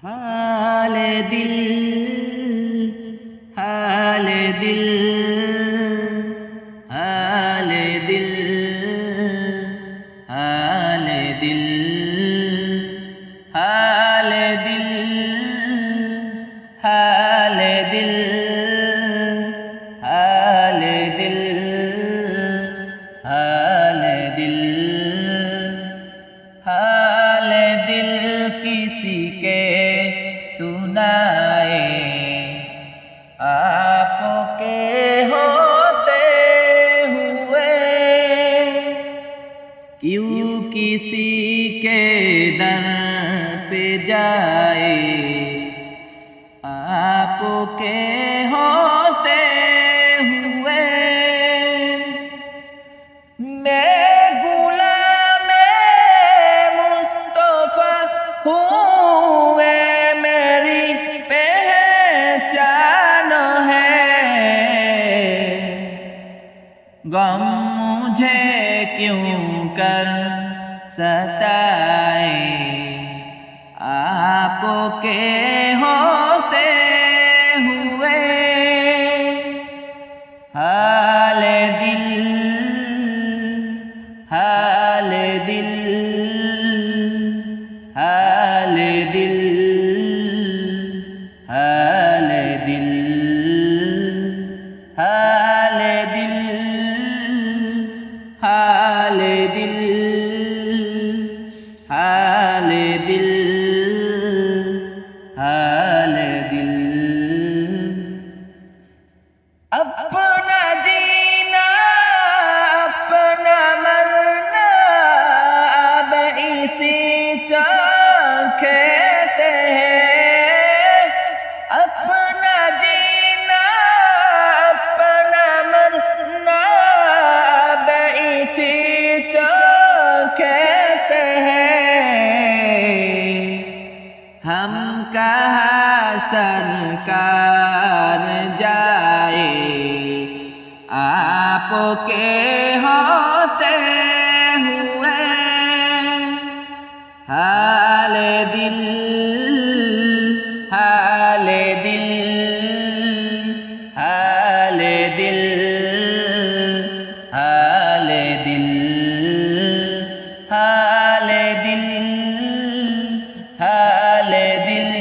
हाल दिल हाल दिल हाल दिल हाल दिल हाल दिल हाल दिल हाल दिल हाल दिल हाल दिल किसी के सुनाए आपके होते हुए क्यों किसी के दर पे जाए आपके होते हुए मैं गुलाम मुस्तफा हूँ मेरी पहचान है गम मुझे क्यों कर सताए आपके होते हुए हाल दिल हाल दिल हाल दिल हाल दिल हाल दिल हाल दिल हाल दिल हाल दिल अपना जीना अपना मरना अब इसी चाहते हैं अपना जीना अपना मरना अब इसी चाहते हैं हम कहाँ सरकार जाए आपके होते हुए हाल दिल हाल दिल हाल दिल हाल दिल हाल दिल हाल दिल